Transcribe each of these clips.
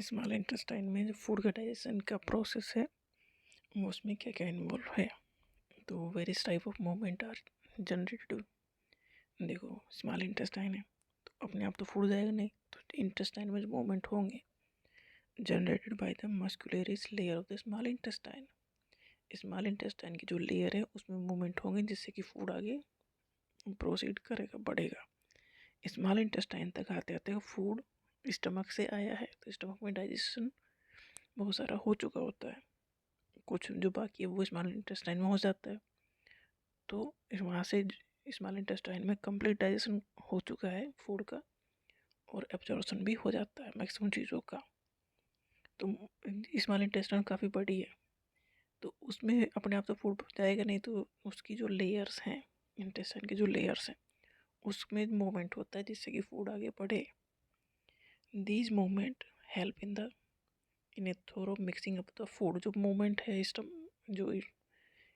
Small intestine में जो food का डाइजेशन का प्रोसेस है वो उसमें क्या क्या इन्वॉल्व है। तो various type of movement are generated. देखो स्मॉल इंटेस्टाइन है तो अपने आप तो फूड जाएगा नहीं, तो इंटेस्टाइन में जो मूवमेंट होंगे generated by the muscularis layer of the small intestine. Small intestine की जो लेयर है उसमें मूवमेंट होंगे जिससे कि फूड आगे प्रोसीड करेगा, बढ़ेगा। स्मॉल इंटेस्टाइन तक आते आते फूड स्टमक से आया है तो स्टमक में डाइजेशन बहुत सारा हो चुका होता है, कुछ जो बाकी है वो स्मॉल इंटेस्टाइन में हो जाता है। तो वहाँ से स्मॉल इंटेस्टाइन में कंप्लीट डाइजेशन हो चुका है फूड का और एब्जॉर्प्शन भी हो जाता है मैक्सिमम चीज़ों का। तो स्मॉल इंटेस्टाइन काफ़ी बड़ी है तो उसमें अपने आप तो फूड जाएगा नहीं, तो उसकी जो लेयर्स हैं, इंटेस्टाइन की जो लेयर्स हैं उसमें मूवमेंट होता है जिससे कि फूड आगे बढ़े। These movement help in a thorough mixing up the food. जो मूवमेंट है जो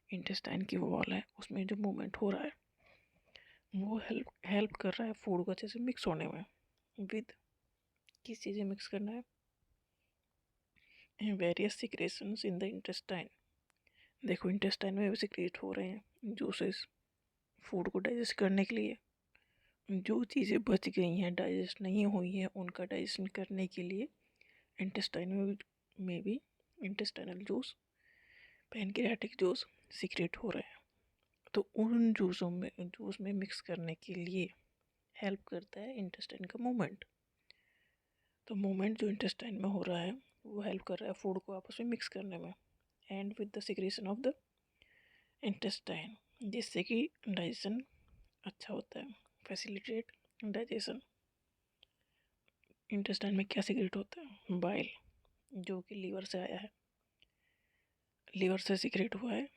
इंटेस्टाइन की वॉल है उसमें जो मूवमेंट हो रहा है वो हेल्प कर रहा है फूड को अच्छे से मिक्स होने में। विद किस चीज़ें मिक्स करना है, various secretions in the intestine. देखो इंटेस्टाइन में भी सिक्रेट हो रहे हैं जूसेस फूड को डाइजेस्ट करने के लिए। जो चीज़ें बच गई हैं डाइजेस्ट नहीं हुई हैं उनका डाइजेशन करने के लिए इंटेस्टाइन में भी intestinal juice, pancreatic juice secrete हो रहे हैं। तो उन जूस में मिक्स करने के लिए हेल्प करता है इंटेस्टाइन का मूवमेंट। तो मूवमेंट जो इंटेस्टाइन में हो रहा है वो हेल्प कर रहा है फूड को आपस में मिक्स करने में and with the secretion of the intestine, जिससे कि डाइजेशन अच्छा होता है, फैसिलिटेट डाइजेशन। इंटेस्टाइन में क्या सिक्रेट होता है, बाइल, जो कि लीवर से आया है, लीवर से सिक्रेट हुआ है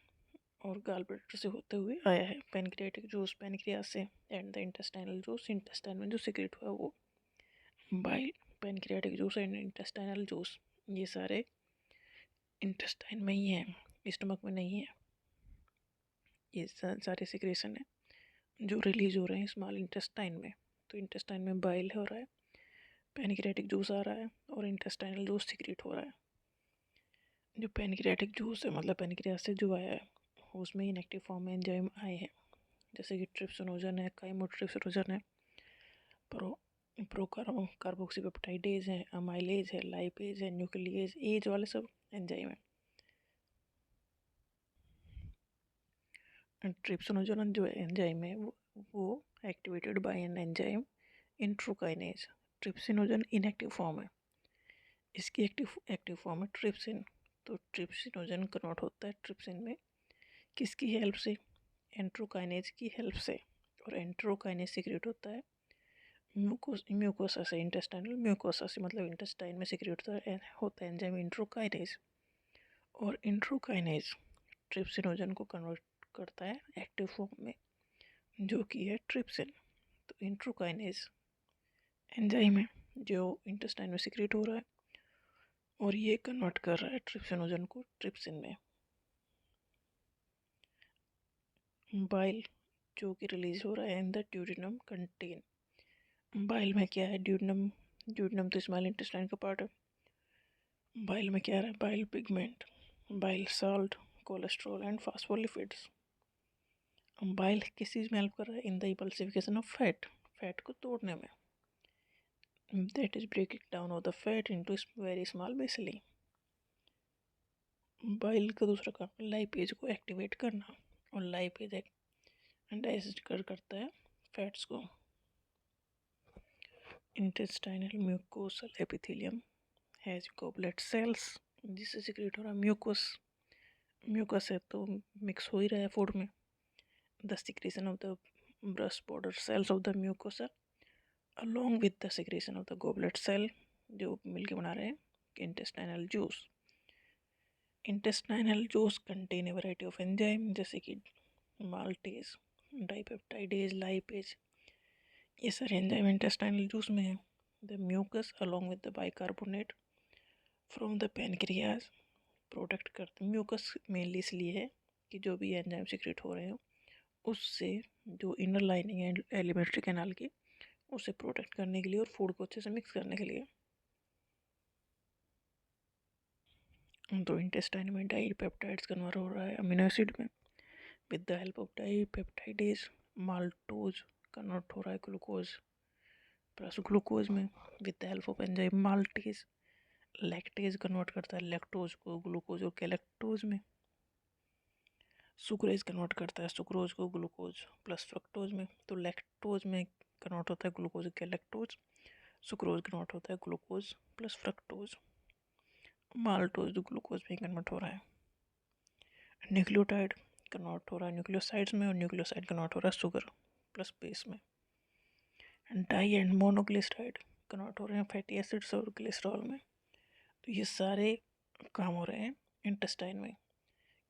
और गाल ब्लैडर से होते हुए आया है। पैनक्रियाटिक जूस पैनक्रियास से and the intestinal juice intestine में जो सिक्रेट हुआ है वो bile, pancreatic juice and intestinal juice, ये सारे इंटेस्टाइन में ही हैं, स्टमक में नहीं है। ये सारे सिक्रेशन है जो रिलीज हो रहे हैं स्मॉल इंटेस्टाइन में। तो इंटेस्टाइन में बाइल हो रहा है, पैनक्रियाटिक जूस आ रहा है और इंटेस्टाइनल जूस सिक्रेट हो रहा है। जो पैनक्रियाटिक जूस है मतलब पैनक्रियास से जो आया है उसमें इनएक्टिव फॉर्म में एंजाइम आए हैं जैसे कि ट्रिप्सिनोजन है, काइमोट्रिप्सिनोजन है, प्रो कार्बोक्सीपेप्टाइडेज है, अमाइलेज है, लाइपेज है, न्यूक्लियेज, एज वाले सब एंजाइम है। ट्रिप्सिनोजन जो एंजाइम है वो activated by an enzyme enterokinase. Trypsinogen inactive form है, इसकी एक्टिव फॉर्म है ट्रिप्सिन। तो ट्रिप्सिनोजन कन्वर्ट होता है ट्रिप्सिन में किसकी हेल्प से, एंट्रोकाइनेज की हेल्प से। और एंट्रोकाइनेज सिक्रेट होता है म्यूकोसा से, इंटेस्टाइनल म्यूकोसा से, मतलब इंटेस्टाइन में सिक्रेट होता है एंजाइम इंट्रोकाइनेज। और इंट्रोकाइनेज ट्रिप्सिनोजन को कन्वर्ट करता है एक्टिव फॉर्म में जो कि है ट्रिप्सिन। तो इंट्रोकाइनेज एंजाइम है जो इंटेस्टाइन में सिक्रेट हो रहा है और ये कन्वर्ट कर रहा है ट्रिप्सिनोजन को ट्रिप्सिन में। बाइल जो कि रिलीज हो रहा है in the duodenum content. Bile में क्या है, ड्यूडेनम तो स्मॉल इंटेस्टाइन का पार्ट है। बाइल में क्या है, bile pigment, bile salt, cholesterol and phospholipids. Bile किस चीज़ में हेल्प कर रहा है, in the emulsification of fat, fat को तोड़ने में। That is breaking down of the fat into very small bacilli. Bile का दूसरा काम लाइपेज को एक्टिवेट करना और लाइपेज डाइजेस्ट करता है फैट्स को। Intestinal mucosal epithelium has goblet cells, जिससे सिक्रेट हो रहा म्यूकस है तो मिक्स हो ही रहा है फूड में। The secretion of the brush border cells of the mucosa along with the secretion of the goblet cell जो मिलके बना रहे हैं intestinal juice. Intestinal juice contain a variety of enzyme जैसे कि माल्टेज, डाइपेप्टाइडेज, लाइपेज, ये सारे एंजाइम इंटेस्टाइनल जूस में है। The mucus along with the bicarbonate from the pancreas protect करते। म्यूकस मेनली इसलिए है कि जो भी एंजाइम सिक्रेट हो रहे हैं उससे जो इनर लाइनिंग है एलिमेंट्री कैनाल की उसे प्रोटेक्ट करने के लिए और फूड को अच्छे से मिक्स करने के लिए। तो इंटेस्टाइन में डाई पेप्टाइड्स कन्वर्ट हो रहा है अमीनो एसिड में with the help of dipeptidase. Maltose convert हो रहा है ग्लूकोज प्लस ग्लूकोज में with the help of enzyme maltase. Lactase convert करता है लैक्टोज को ग्लूकोज और गैलेक्टोज में। सुक्रेज कन्वर्ट करता है सुक्रोज को ग्लूकोज प्लस फ्रक्टोज में। तो लैक्टोज में कन्वर्ट होता है ग्लूकोज गैलेक्टोज, सुक्रोज कन्वर्ट होता है glucose plus fructose, maltose glucose में कन्वर्ट हो रहा है। न्यूक्लियोटाइड कन्वर्ट हो रहा है न्यूक्लियोसाइड्स में और न्यूक्लियोसाइड कन्वर्ट हो रहा है शुगर प्लस बेस में। डाई एंड मोनोग्लिसराइड कन्वर्ट हो रहे हैं फैटी एसिड्स और ग्लिसरॉल में। तो ये सारे काम हो रहे हैं इंटेस्टाइन में,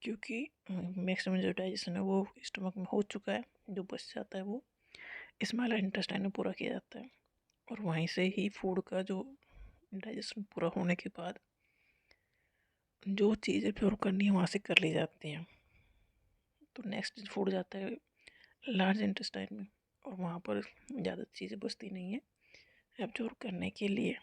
क्योंकि मैक्सिमम जो डाइजेशन है वो स्टमक में हो चुका है, जो बच जाता है वो स्मॉल इंटेस्टाइन में पूरा किया जाता है और वहीं से ही फूड का जो डाइजेशन पूरा होने के बाद जो चीज़ें प्योर करनी है वहाँ से कर ली जाती हैं। तो नेक्स्ट फूड जाता है लार्ज इंटेस्टाइन में और वहाँ पर ज़्यादा चीज़ें बचती नहीं है एब्जॉर्ब करने के लिए।